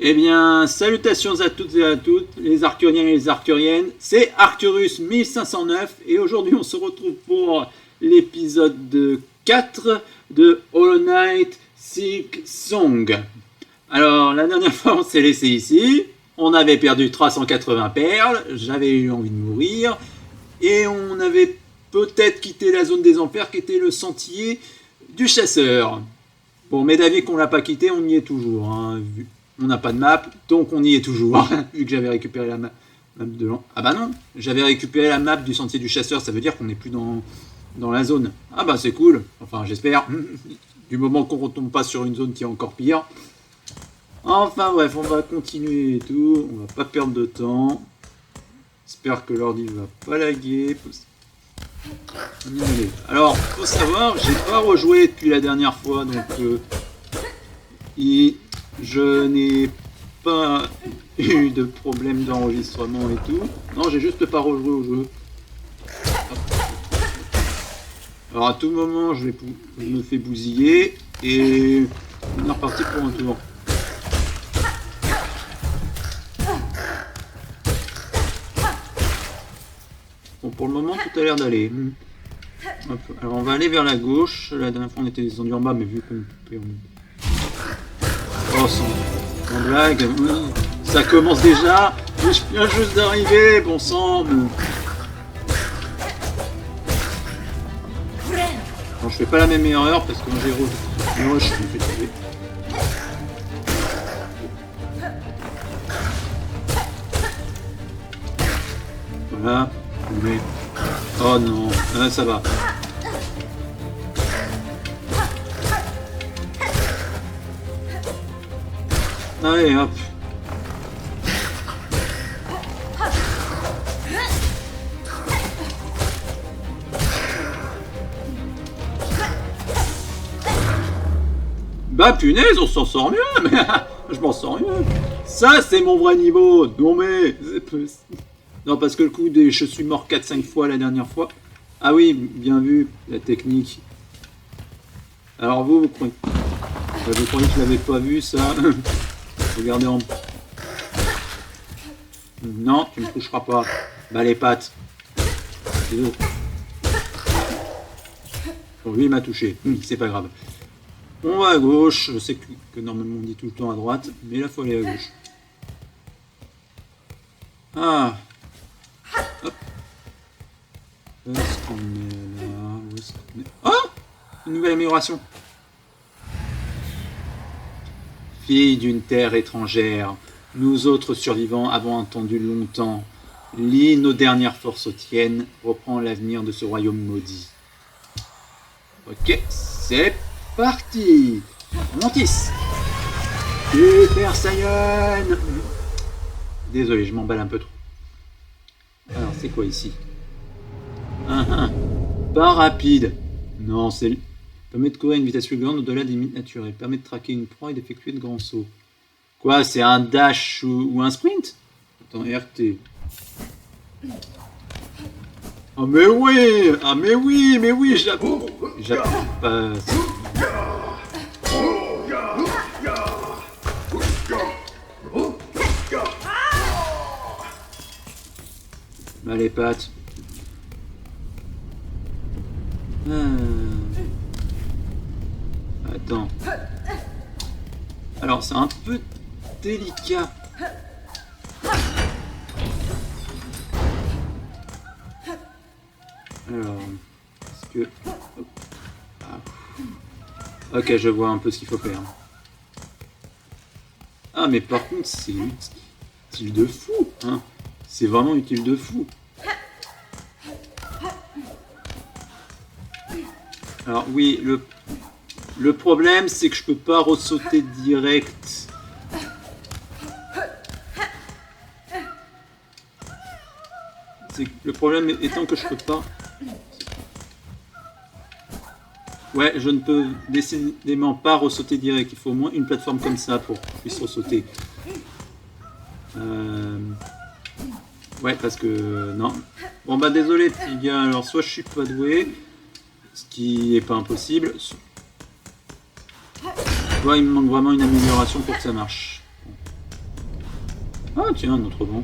Eh bien, salutations à toutes et à toutes, les Arcuriens et les Arcuriennes. C'est Arcturus 1509 et aujourd'hui on se retrouve pour l'épisode 4 de Hollow Knight Silk Song. Alors, la dernière fois on s'est laissé ici, on avait perdu 380 perles, j'avais eu envie de mourir et on avait peut-être quitté la zone des enfers qui était le sentier du chasseur. Bon, mais d'avis qu'on l'a pas quitté, on y est toujours, hein, on n'a pas de map, donc on y est toujours. Vu que j'avais récupéré la map de l'an. Ah bah non, j'avais récupéré la map du sentier du chasseur, ça veut dire qu'on n'est plus dans la zone. Ah bah c'est cool, enfin j'espère. Du moment qu'on retombe pas sur une zone qui est encore pire. Enfin bref, on va continuer et tout, on va pas perdre de temps. J'espère que l'ordi va pas laguer. Alors, faut savoir, j'ai pas rejoué depuis la dernière fois, donc je n'ai pas eu de problème d'enregistrement et tout. Non, j'ai juste pas rejoué au jeu. Alors à tout moment, je me fais bousiller et on est reparti pour un tour. Bon, pour le moment, tout a l'air d'aller. Hop. Alors on va aller vers la gauche. La dernière fois, on était descendu en bas, mais vu qu'on peut... Oh, sans blague, ça commence déjà. Je viens juste d'arriver, bon sang. Bon, je fais pas la même erreur parce que j'ai rush, je me fais tuer. Voilà. Mais... oh non, ça va. Allez, hop. Bah punaise, on s'en sort mieux, mais je m'en sors mieux. Ça, c'est mon vrai niveau. Non mais... non, parce que le coup des... je suis mort 4-5 fois la dernière fois. Ah oui, bien vu, la technique. Alors vous croyez... vous croyez que je l'avais pas vu, ça? Regardez en... non, tu me toucheras pas. Bah les pattes. Bon, lui il m'a touché, c'est pas grave. On va à gauche, je sais que normalement on dit tout le temps à droite, mais là faut aller à gauche. Ah. Hop. Où est-ce qu'on est là? Où est-ce qu'on est... oh! Une nouvelle amélioration. Fille d'une terre étrangère, nous autres survivants avons attendu longtemps. Lis nos dernières forces aux tiennes, reprends l'avenir de ce royaume maudit. Ok, c'est parti. Mantis. Super Saiyan. Désolé, je m'emballe un peu trop. Alors, c'est quoi ici? Pas rapide. Non, c'est... permet de courir à une vitesse plus grande au-delà des limites naturelles. Permet de traquer une proie et d'effectuer de grands sauts. Quoi, c'est un dash ou un sprint? Attends, RT. Oh mais oui! Ah mais oui, j'appuie pas... bah les pattes. Attends. Alors c'est un peu délicat. Alors, est-ce que... ah. Ok, je vois un peu ce qu'il faut faire. Ah mais par contre c'est utile de fou, hein. C'est vraiment utile de fou. Alors oui, le problème c'est que je peux pas ressauter direct. Le problème étant que je peux pas... ouais, je ne peux décidément pas ressauter direct. Il faut au moins une plateforme comme ça pour que je puisse ressauter. Ouais, parce que... non. Bon bah désolé petit gars, alors soit je suis pas doué, ce qui est pas impossible, soit il me manque vraiment une amélioration pour que ça marche. Ah tiens, un autre banc.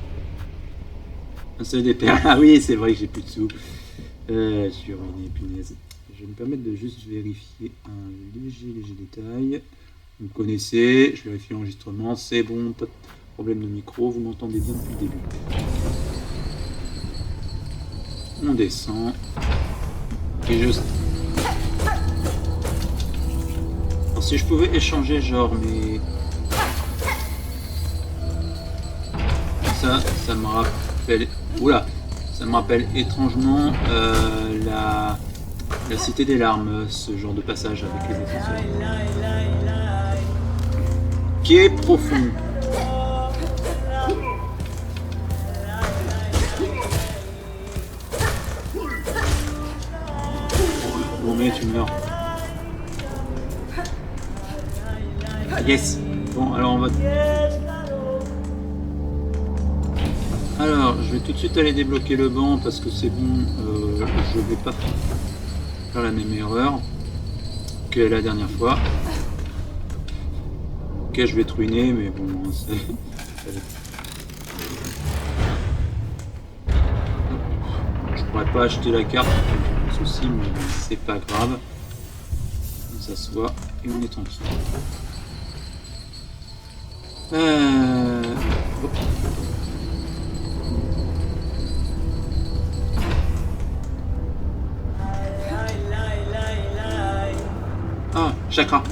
Un seul des perles. Ah oui, c'est vrai que j'ai plus de sous. Je suis ruiné, punaise. Je vais me permettre de juste vérifier un léger détail. Vous me connaissez, je vérifie l'enregistrement, c'est bon, pas de problème de micro, vous m'entendez bien depuis le début. On descend. Et je... Alors, si je pouvais échanger genre mes... Ça me rappelle... Oula! Ça me rappelle étrangement la Cité des Larmes, ce genre de passage avec les ascenseurs. Qui est profond. Bon mais tu meurs. Yes. Bon alors on va... Alors je vais tout de suite aller débloquer le banc parce que c'est bon, je vais pas faire la même erreur que la dernière fois. Ok, je vais te ruiner, mais bon, c'est... Je pourrais pas acheter la carte, souci, mais c'est pas grave. On s'assoit et on est tranquille. Ah, chakra.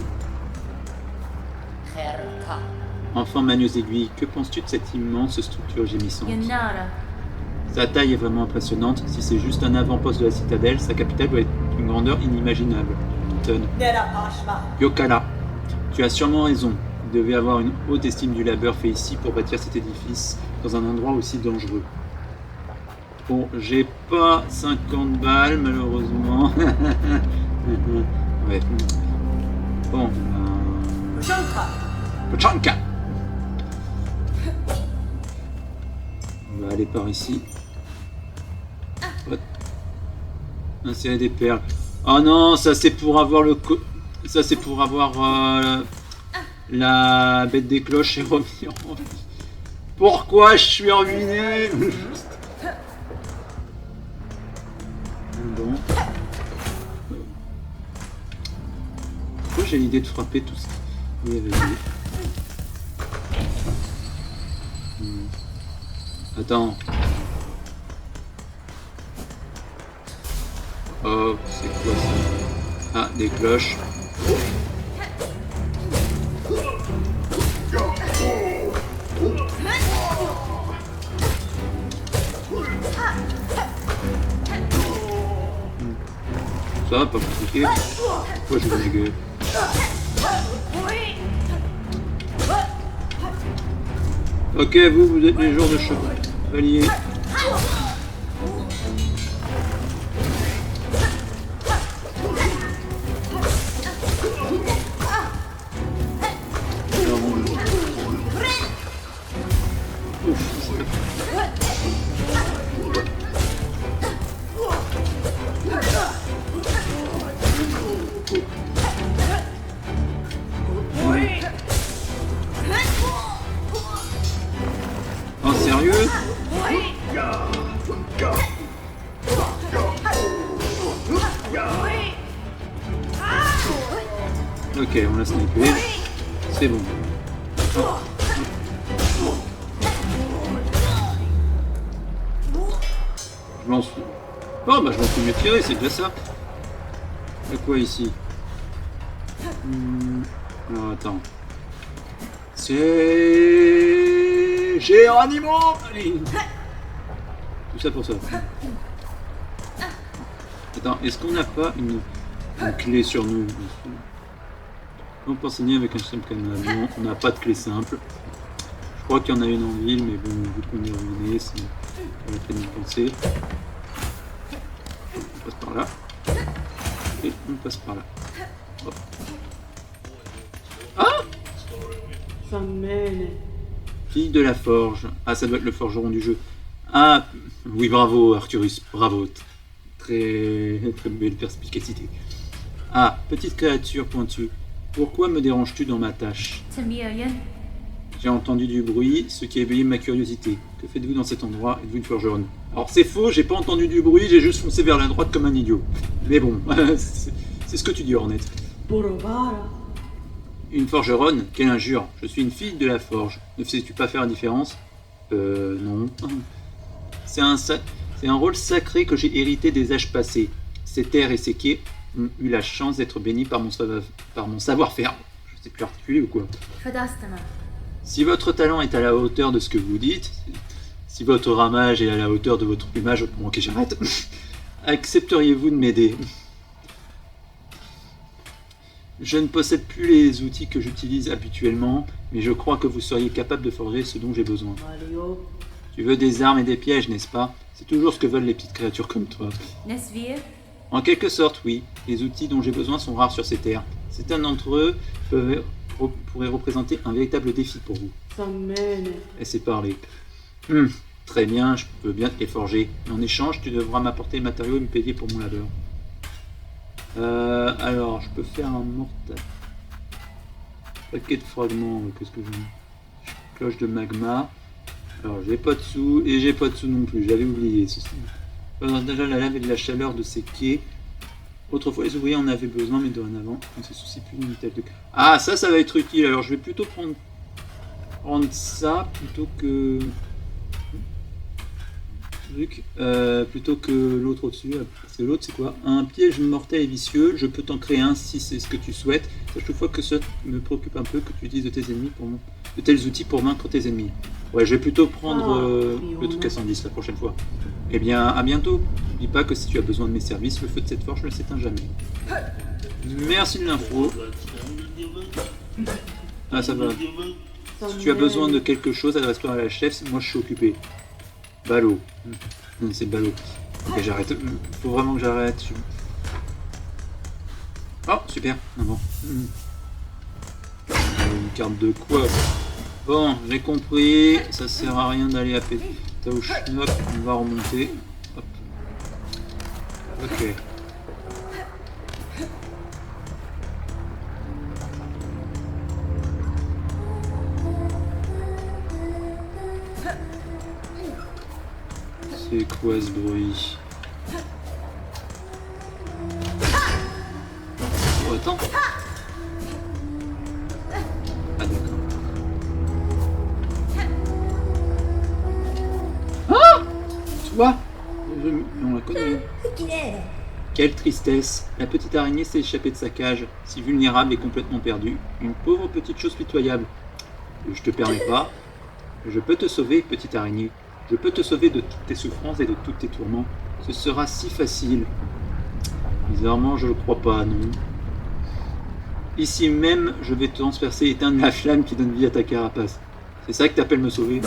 Enfin, magne aux aiguilles, que penses-tu de cette immense structure gémissante? Sa taille est vraiment impressionnante. Si c'est juste un avant-poste de la citadelle, sa capitale doit être d'une grandeur inimaginable. Yokala, tu as sûrement raison. Il devait avoir une haute estime du labeur fait ici pour bâtir cet édifice dans un endroit aussi dangereux. Bon, j'ai pas 50 balles malheureusement. Ouais. Bon. Pochanka. On va aller par ici. Insérer des perles. Oh non, ça c'est pour avoir le... Ça c'est pour avoir la bête des cloches et revenir en vie. Pourquoi je suis ruiné? Bon. Pourquoi j'ai l'idée de frapper tout ça? Attends. Oh, c'est quoi ça? Ah, des cloches. Ça va, pas compliqué. Pourquoi je vais gueuler? Ok, vous êtes les joueurs de chevalier. Oh, sérieux? Ok, on l'a snipé. C'est bon. Je m'en suis... Oh, bah je m'en suis mieux tiré, c'est déjà ça. Il y a quoi ici? Alors, attends. C'est... Géronimo! Allez. Tout ça pour ça. Attends, est-ce qu'on n'a pas une clé sur nous? On peut enseigner avec un simple canal. Non, on n'a pas de clé simple. Je crois qu'il y en a une en ville, mais bon, vu qu'on est ruiné, c'est la peine d'y penser. On passe par là. Et on passe par là. Hop. Ah! Fille de la forge. Ah, ça doit être le forgeron du jeu. Ah, oui, bravo Arcturus, bravo. Très belle perspicacité. Ah, petite créature pointue. Pourquoi me déranges-tu dans ma tâche? J'ai entendu du bruit, ce qui a éveillé ma curiosité. Que faites-vous dans cet endroit? Êtes-vous une forgeronne? Alors c'est faux, j'ai pas entendu du bruit, j'ai juste foncé vers la droite comme un idiot. Mais bon, c'est ce que tu dis, Ornette. Une forgeronne? Quelle injure! Je suis une fille de la forge. Ne sais-tu pas faire la différence? Non. C'est un rôle sacré que j'ai hérité des âges passés. Ces terres et ces quais ont eu la chance d'être bénis par mon savoir-faire. Je sais plus articuler ou quoi? Si votre talent est à la hauteur de ce que vous dites, si votre ramage est à la hauteur de votre plumage, bon ok j'arrête, accepteriez-vous de m'aider? Je ne possède plus les outils que j'utilise habituellement, mais je crois que vous seriez capable de forger ce dont j'ai besoin. Tu veux des armes et des pièges, n'est-ce pas? C'est toujours ce que veulent les petites créatures comme toi. En quelque sorte, oui. Les outils dont j'ai besoin sont rares sur ces terres. Certains d'entre eux pourraient représenter un véritable défi pour vous. Laissez parler. Très bien, je peux bien te les forger. En échange, tu devras m'apporter les matériaux et me payer pour mon labeur. Alors, je peux faire un mortal. Paquet de fragments, qu'est-ce que j'ai? Cloche de magma. Alors, j'ai pas de sous, et j'ai pas de sous non plus, j'avais oublié ceci. Déjà la lave et de la chaleur de ces quais. Autrefois, les ouvriers en avaient besoin, mais dorénavant, on ne se soucie plus d'une telle de... Ah, ça va être utile. Alors, je vais plutôt prendre ça plutôt que... plutôt que l'autre au-dessus. Parce que l'autre, c'est quoi? Un piège mortel et vicieux. Je peux t'en créer un si c'est ce que tu souhaites. Sache toutefois que ça me préoccupe un peu que tu utilises de tels outils pour vaincre tes ennemis. Ouais, je vais plutôt prendre le truc à 110 la prochaine fois. Eh bien, à bientôt. N'oublie pas que si tu as besoin de mes services, le feu de cette forge ne s'éteint jamais. Merci de l'info. Ah, ça va. Si tu as besoin de quelque chose, adresse-toi à la chef. Moi, je suis occupé. Ballot. Non, c'est ballot. Ok, j'arrête. Faut vraiment que j'arrête. Oh, super. Ah bon. Une carte de quoi? Bon, j'ai compris. Ça sert à rien d'aller à péter au schnock. On va remonter. Hop. Ok. C'est quoi ce bruit? Oh, attends. Ah, d'accord. Ah! Toi? On la connaît. Quelle tristesse. La petite araignée s'est échappée de sa cage, si vulnérable et complètement perdue. Une pauvre petite chose pitoyable. Je te permets pas. Je peux te sauver, petite araignée. Je peux te sauver de toutes tes souffrances et de tous tes tourments. Ce sera si facile. Bizarrement, je ne le crois pas, non. Ici même, je vais te transpercer et éteindre la flamme qui donne vie à ta carapace. C'est ça que t'appelles me sauver?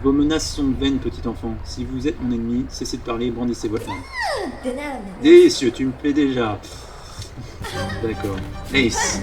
Vos menaces sont vaines, petit enfant. Si vous êtes mon ennemi, cessez de parler et brandissez votre arme. Délicieux, tu me plais déjà. D'accord. Ace.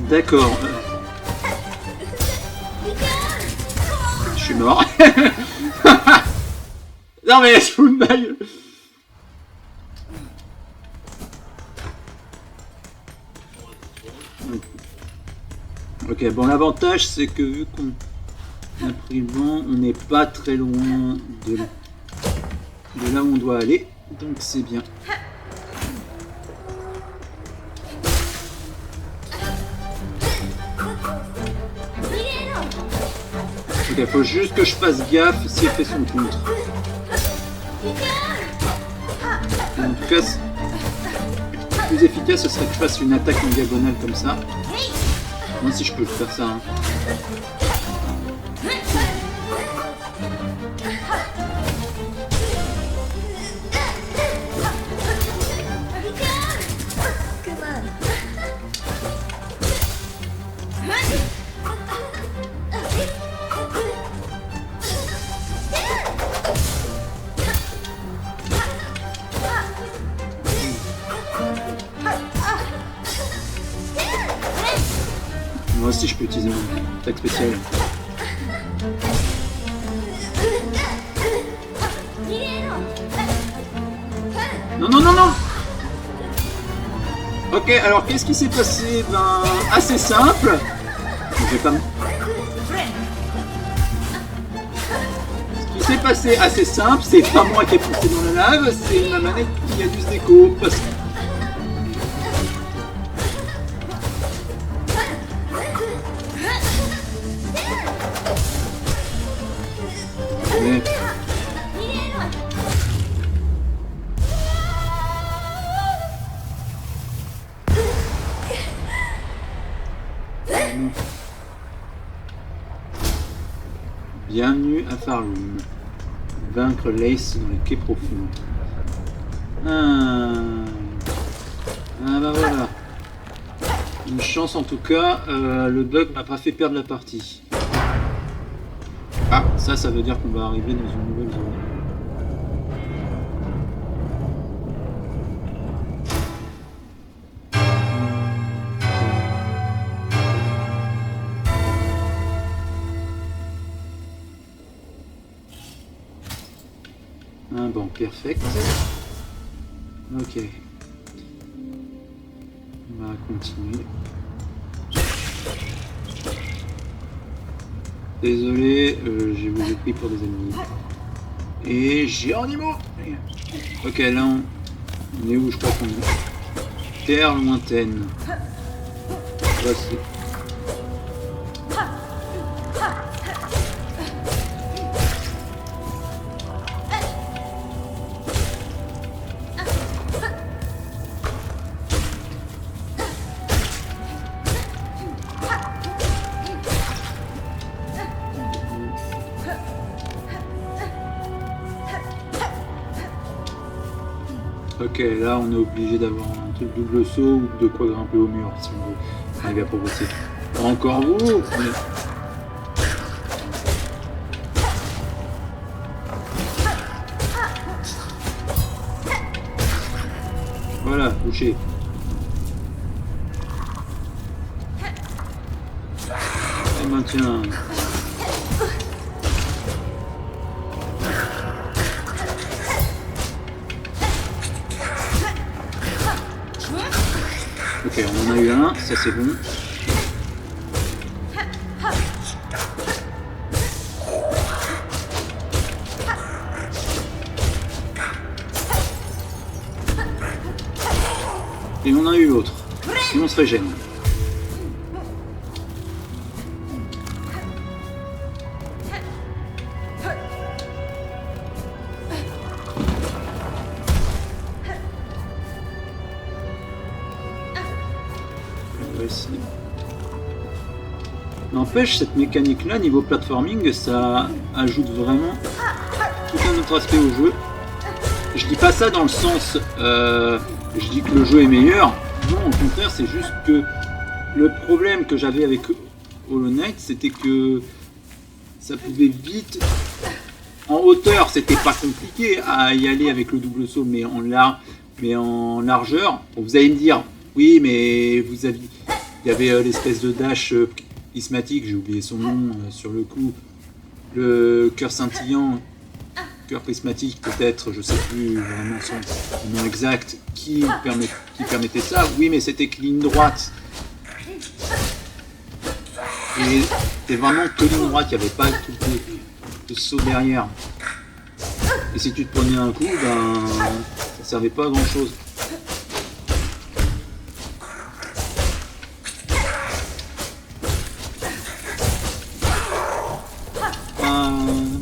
D'accord. Je suis mort. Non mais je fous de ma gueule. Ok, bon l'avantage c'est que vu qu'on a pris le vent, on n'est pas très loin de là où on doit aller, donc c'est bien. Il faut juste que je fasse gaffe si elle fait son contre. En tout cas, le plus efficace ce serait que je fasse une attaque en diagonale comme ça. Moi si je peux faire ça. Hein. Moi aussi je peux utiliser mon attaque spéciale. Non, non, non, non. Ok, alors qu'est-ce qui s'est passé? Ben, assez simple. Je vais pas me... Ce qui s'est passé assez simple, c'est pas moi qui ai poussé dans la lave, c'est ma manette qui a dû se déco. Parce que... Mais... Bienvenue à Farloom. Vaincre Lace dans les quais profonds. Ah bah voilà. Une chance en tout cas, le bug m'a pas fait perdre la partie. Ah, ça veut dire qu'on va arriver dans une nouvelle zone. Un banc perfect. Ok. On va continuer. Désolé, je vous ai pris pour des ennemis. Et Géronimo. Ok, là on est où? Je crois qu'on est. Terre lointaine. Voici. Ok, là on est obligé d'avoir un truc double saut ou de quoi grimper au mur si on veut arriver à progresser. Encore vous mais... Voilà, touché. Et maintien. Ok, on en a eu un, ça c'est bon. Et on en a eu l'autre. Sinon on se régène. N'empêche, cette mécanique-là, niveau platforming, ça ajoute vraiment tout un autre aspect au jeu. Je dis pas ça dans le sens, je dis que le jeu est meilleur. Non, au contraire, c'est juste que le problème que j'avais avec Hollow Knight, c'était que ça pouvait vite... En hauteur, c'était pas compliqué à y aller avec le double saut, mais en largeur, vous allez me dire, oui, mais vous aviez... Il y avait l'espèce de dash prismatique, j'ai oublié son nom sur le coup, le cœur scintillant, cœur prismatique peut-être, je sais plus vraiment son nom exact, qui permettait ça. Oui, mais c'était que ligne droite. Et c'était vraiment que ligne droite, il n'y avait pas tout le saut derrière. Et si tu te prenais un coup, ben ça servait pas à grand chose.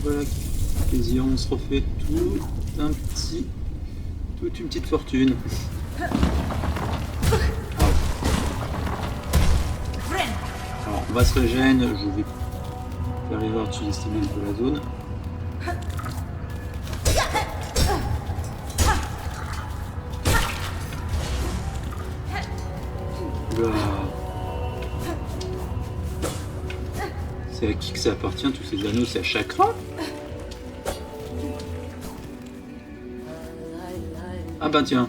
Voilà, plaisir, on se refait toute une petite fortune. Alors on va se régène, je vais faire l'erreur de sous-estimer un peu la zone. Voilà. C'est à qui que ça appartient, tous ces anneaux? C'est à Chakra? Ah bah tiens.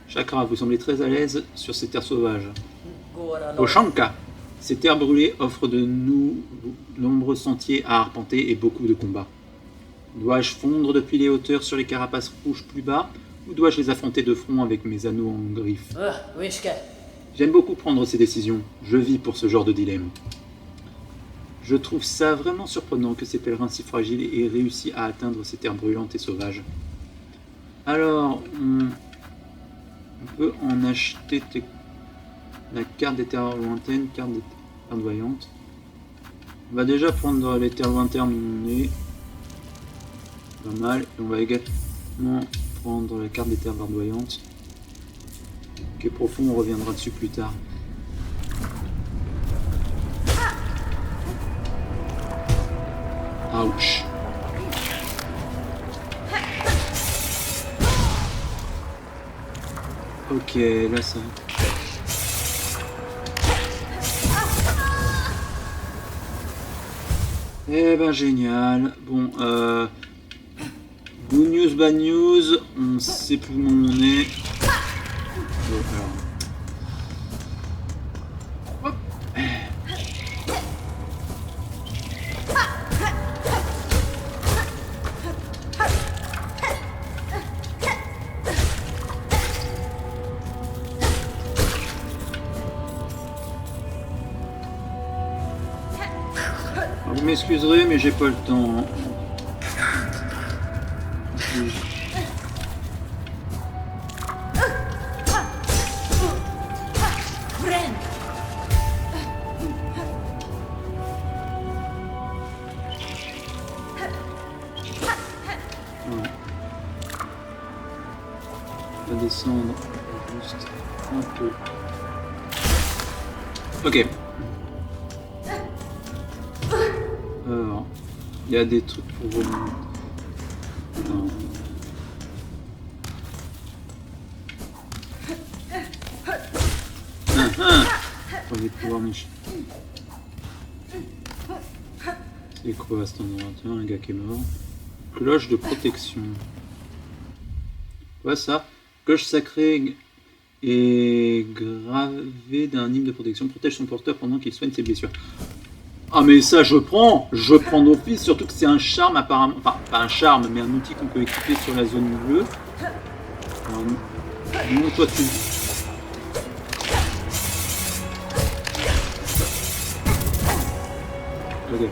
Chakra, vous semblez très à l'aise sur ces terres sauvages. Oshanka. Ces terres brûlées offrent de nombreux sentiers à arpenter et beaucoup de combats. Dois-je fondre depuis les hauteurs sur les carapaces rouges plus bas, ou dois-je les affronter de front avec mes anneaux en griffes? J'aime beaucoup prendre ces décisions. Je vis pour ce genre de dilemme. Je trouve ça vraiment surprenant que ces pèlerins si fragiles aient réussi à atteindre ces terres brûlantes et sauvages. Alors, on peut en acheter la carte des terres lointaines, carte des terres voyantes. On va déjà prendre les terres lointaines où on est. Pas mal. Et on va également prendre la carte des terres verdoyantes. Ok, profond, on reviendra dessus plus tard. Ouch. Ok, là ça... Eh ben génial. Bon, good news, bad news, on sait plus où on est. Bon, alors. Hop. Vous m'excuserez, mais j'ai pas le temps. Hein. On va descendre juste un peu. Ok. Alors, il y a des trucs pour remonter. Non. On va pouvoir me... C'est quoi à cet endroit? Tiens, un gars qui est mort. Cloche de protection. Quoi ça? Cloche sacrée est gravée d'un hymne de protection. Protège son porteur pendant qu'il soigne ses blessures. Ah mais ça je prends d'office, surtout que c'est un charme apparemment. Enfin, pas un charme, mais un outil qu'on peut équiper sur la zone bleue. Alors, non, toi tu... Ok, alors...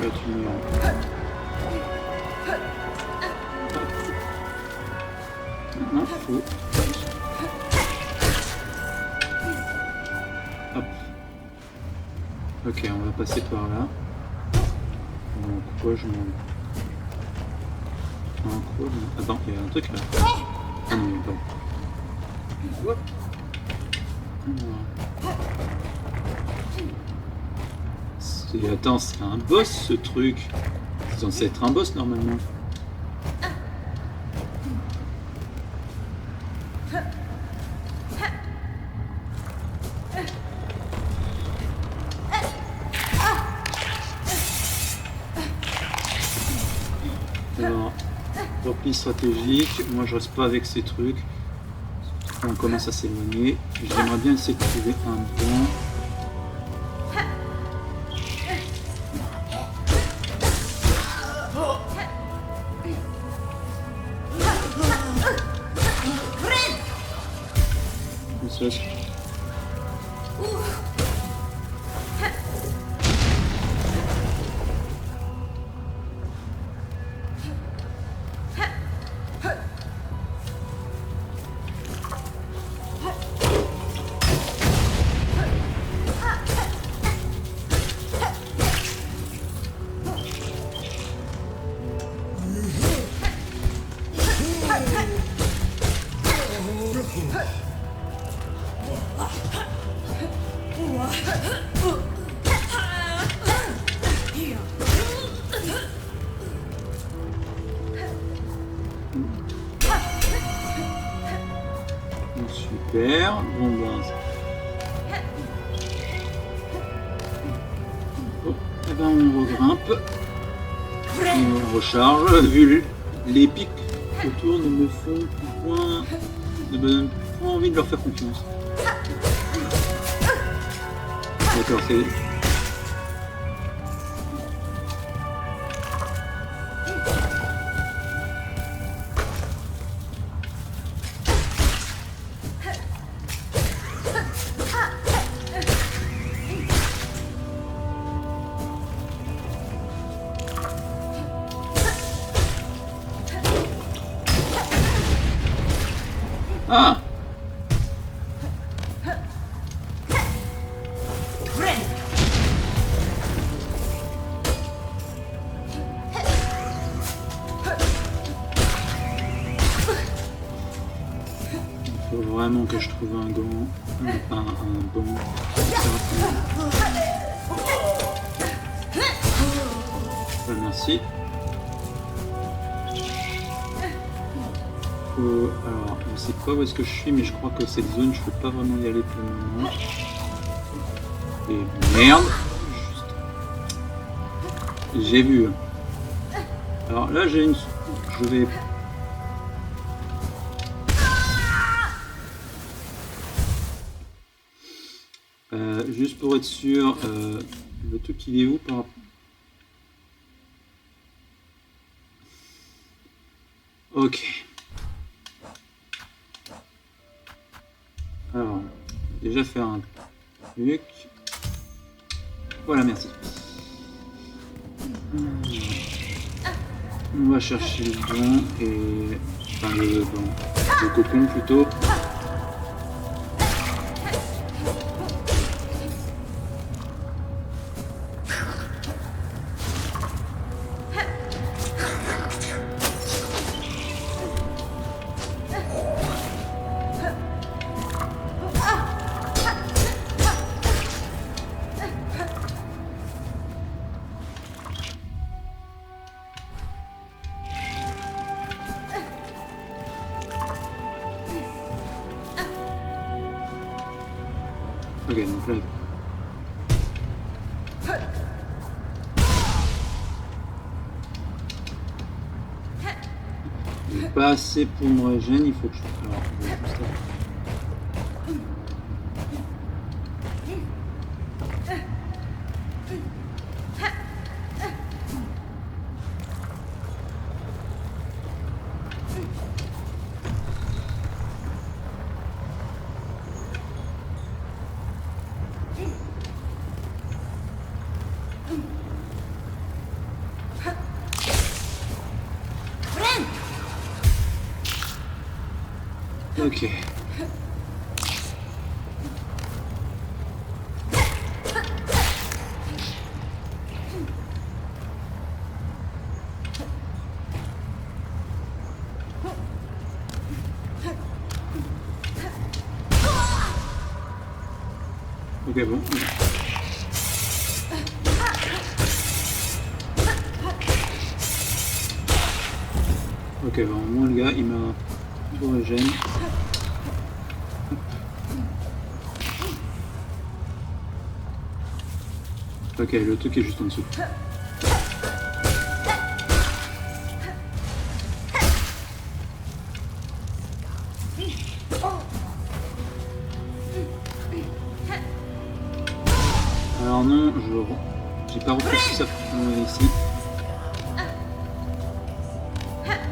Là, tu meurs. Maintenant, faut... Hop. Ok, on va passer par là. Donc, quoi je m'en... Attends, il y a un truc là. Ah non, il n'y a pas. Hop. Attends, c'est un boss ce truc. C'est censé être un boss normalement. Alors, repli stratégique. Moi je reste pas avec ces trucs. On commence à s'éloigner. J'aimerais bien essayer de trouver un bon. Super, bon ben... ben on regrimpe. Et on recharge. Vu les pics autour ne me font point... ne me donnent pas envie de leur faire confiance. D'accord, c'est... Ah! Il faut vraiment que je trouve un gant, un banc. Ouais, merci. Alors, je sais pas où est-ce que je suis, mais je crois que cette zone, je peux pas vraiment y aller pour le moment. Et merde! J'ai vu. Alors là, j'ai une... Je vais... juste pour être sûr, le truc il est où par rapport... Ok. Alors, déjà faire un truc. Voilà, merci. On va chercher le banc et... Enfin, le banc. Le cocon plutôt. Ok, donc là... Il n'est pas assez pour me régénérer, il faut que je... Alors, je vais juste... Ok. Ok, bon. Ok, bon, au moins le gars, il m'a tout régène. Ok, le truc est juste en dessous. Alors non, j'ai pas repris ça ici.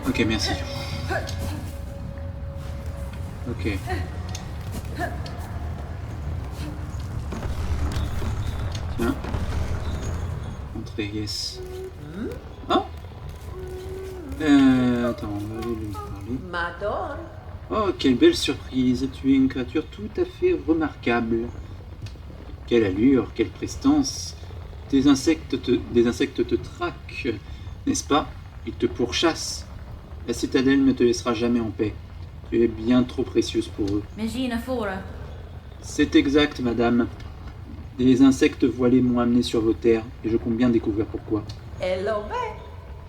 Ok, merci. Ok. Tiens. Entrée, yes. Ah, attends, on va aller lui parler. Oh, quelle belle surprise. Tu es une créature tout à fait remarquable. Quelle allure, quelle prestance. Des insectes te traquent, n'est-ce pas? Ils te pourchassent. La citadelle ne te laissera jamais en paix. Tu es bien trop précieuse pour eux. C'est exact, madame. Des insectes voilés m'ont amené sur vos terres, et je compte bien découvrir pourquoi.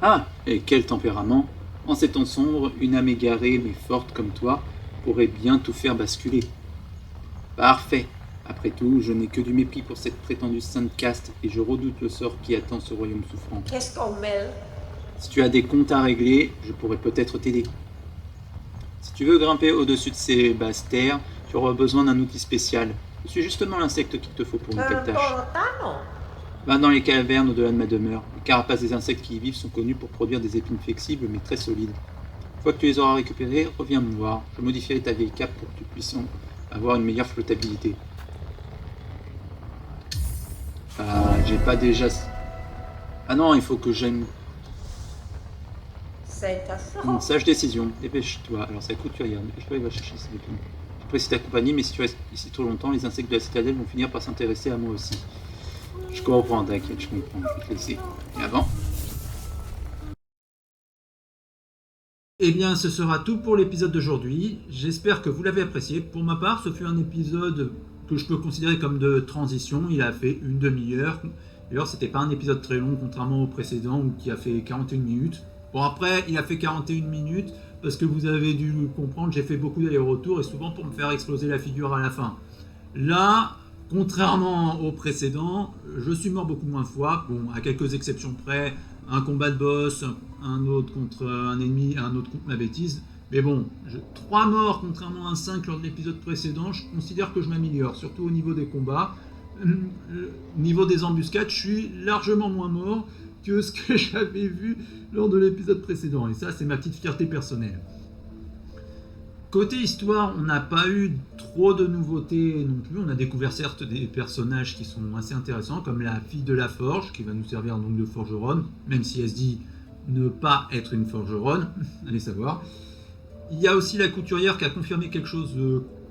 Ah, et quel tempérament! En ces temps sombres, une âme égarée mais forte comme toi pourrait bien tout faire basculer. Parfait. Après tout, je n'ai que du mépris pour cette prétendue sainte caste et je redoute le sort qui attend ce royaume souffrant. Qu'est-ce qu'on mêle? Si tu as des comptes à régler, je pourrais peut-être t'aider. Si tu veux grimper au-dessus de ces basses terres, tu auras besoin d'un outil spécial. Je suis justement l'insecte qu'il te faut pour une telle tâche. Va dans les cavernes au-delà de ma demeure. Les carapaces des insectes qui y vivent sont connus pour produire des épines flexibles mais très solides. Une fois que tu les auras récupérées, reviens me voir. Je modifierai ta vieille cape pour que tu puisses avoir une meilleure flottabilité. J'ai pas déjà... Ah non, il faut que j'aime... C'est ta Une sage décision, dépêche-toi. Alors c'est la couturière, dépêche-toi, il va chercher ses épines. J'apprécie ta compagnie, mais si tu restes ici trop longtemps, les insectes de la citadelle vont finir par s'intéresser à moi aussi. Je comprends, t'inquiète, je comprends. Je vais te laisser. Et avant. Eh bien, ce sera tout pour l'épisode d'aujourd'hui. J'espère que vous l'avez apprécié. Pour ma part, ce fut un épisode que je peux considérer comme de transition. Il a fait une demi-heure. D'ailleurs, c'était pas un épisode très long, contrairement au précédent qui a fait 41 minutes. Bon, après, il a fait 41 minutes parce que vous avez dû comprendre, j'ai fait beaucoup d'allers-retours et souvent pour me faire exploser la figure à la fin. Là, contrairement au précédent, je suis mort beaucoup moins de fois. Bon, à quelques exceptions près, un combat de boss, un autre contre un ennemi, un autre contre ma bêtise. Mais bon, 3 morts contrairement à 5 lors de l'épisode précédent, je considère que je m'améliore, surtout au niveau des combats. Au niveau des embuscades, je suis largement moins mort que ce que j'avais vu lors de l'épisode précédent. Et ça, c'est ma petite fierté personnelle. Côté histoire, on n'a pas eu trop de nouveautés non plus. On a découvert certes des personnages qui sont assez intéressants, comme la fille de la forge, qui va nous servir donc de forgeronne, même si elle se dit ne pas être une forgeronne, allez savoir. Il y a aussi la couturière qui a confirmé quelque chose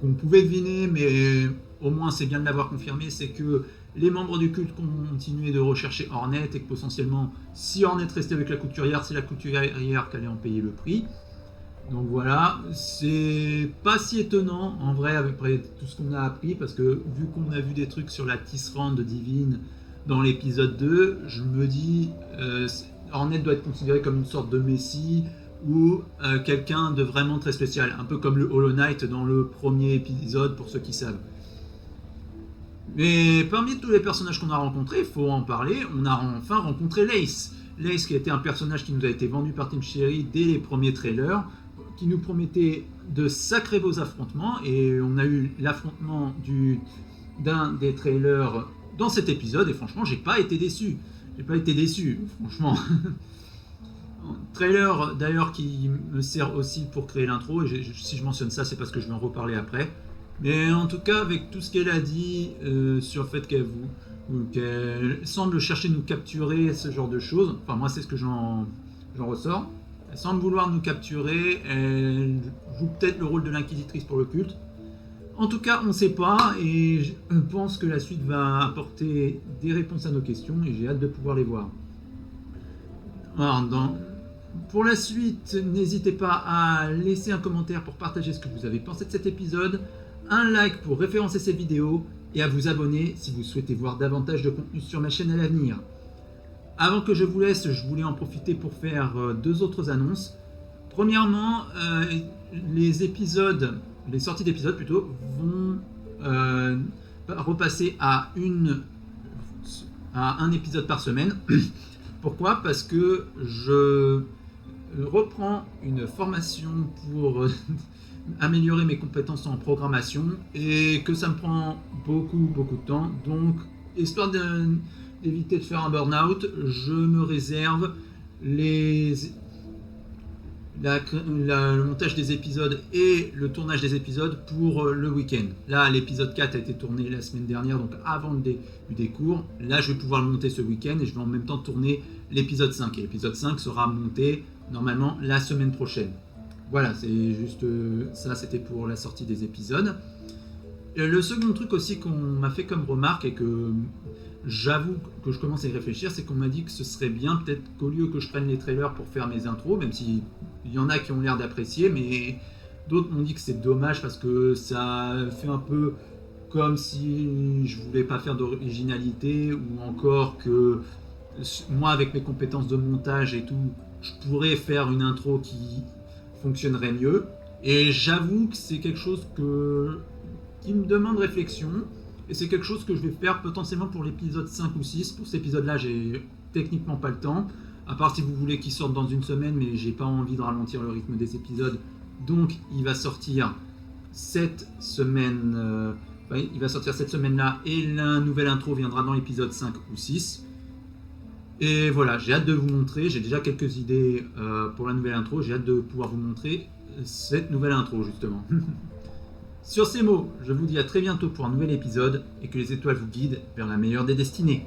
qu'on pouvait deviner, mais au moins c'est bien de l'avoir confirmé, c'est que les membres du culte continuaient de rechercher Hornet et que potentiellement, si Hornet restait avec la couturière, c'est la couturière qui allait en payer le prix. Donc voilà, c'est pas si étonnant en vrai après tout ce qu'on a appris, parce que vu qu'on a vu des trucs sur la tisserande divine dans l'épisode 2, je me dis Hornet doit être considéré comme une sorte de messie ou quelqu'un de vraiment très spécial, un peu comme le Hollow Knight dans le premier épisode pour ceux qui savent. Mais parmi tous les personnages qu'on a rencontrés, il faut en parler, on a enfin rencontré Lace. Lace qui était un personnage qui nous a été vendu par Team Cherry dès les premiers trailers, qui nous promettait de sacrés beaux affrontements, et on a eu l'affrontement d'un des trailers dans cet épisode, et franchement, j'ai pas été déçu. Franchement. Trailer d'ailleurs qui me sert aussi pour créer l'intro, et si je mentionne ça, c'est parce que je vais en reparler après. Mais en tout cas, avec tout ce qu'elle a dit sur le fait qu'elle semble chercher de nous capturer, ce genre de choses, enfin moi c'est ce que j'en ressors, elle semble vouloir nous capturer, elle joue peut-être le rôle de l'inquisitrice pour le culte. En tout cas, on ne sait pas, et je pense que la suite va apporter des réponses à nos questions, et j'ai hâte de pouvoir les voir. Alors, pour la suite, n'hésitez pas à laisser un commentaire pour partager ce que vous avez pensé de cet épisode, un like pour référencer cette vidéo et à vous abonner si vous souhaitez voir davantage de contenu sur ma chaîne à l'avenir. Avant que je vous laisse, je voulais en profiter pour faire 2 autres annonces. Premièrement, les sorties d'épisodes plutôt, vont repasser à un épisode par semaine. Pourquoi ? Parce que je reprends une formation pour améliorer mes compétences en programmation et que ça me prend beaucoup de temps. Donc, histoire d'éviter de faire un burn-out, je me réserve le montage des épisodes et le tournage des épisodes pour le week-end. Là, l'épisode 4 a été tourné la semaine dernière, donc avant le début des cours. Là, je vais pouvoir le monter ce week-end et je vais en même temps tourner l'épisode 5. Et l'épisode 5 sera monté normalement la semaine prochaine. Voilà, c'est juste ça, c'était pour la sortie des épisodes. Le second truc aussi qu'on m'a fait comme remarque et que j'avoue que je commence à y réfléchir, c'est qu'on m'a dit que ce serait bien peut-être qu'au lieu que je prenne les trailers pour faire mes intros, même s'il y en a qui ont l'air d'apprécier, mais d'autres m'ont dit que c'est dommage parce que ça fait un peu comme si je voulais pas faire d'originalité, ou encore que moi avec mes compétences de montage et tout, je pourrais faire une intro qui fonctionnerait mieux. Et j'avoue que c'est quelque chose qui me demande réflexion. Et c'est quelque chose que je vais faire potentiellement pour l'épisode 5 ou 6. Pour cet épisode-là, j'ai techniquement pas le temps. À part si vous voulez qu'il sorte dans une semaine, mais j'ai pas envie de ralentir le rythme des épisodes. Donc il va sortir cette semaine. Il va sortir cette semaine-là et la nouvelle intro viendra dans l'épisode 5 ou 6. Et voilà, j'ai hâte de vous montrer. J'ai déjà quelques idées pour la nouvelle intro. J'ai hâte de pouvoir vous montrer cette nouvelle intro justement. Sur ces mots, je vous dis à très bientôt pour un nouvel épisode et que les étoiles vous guident vers la meilleure des destinées.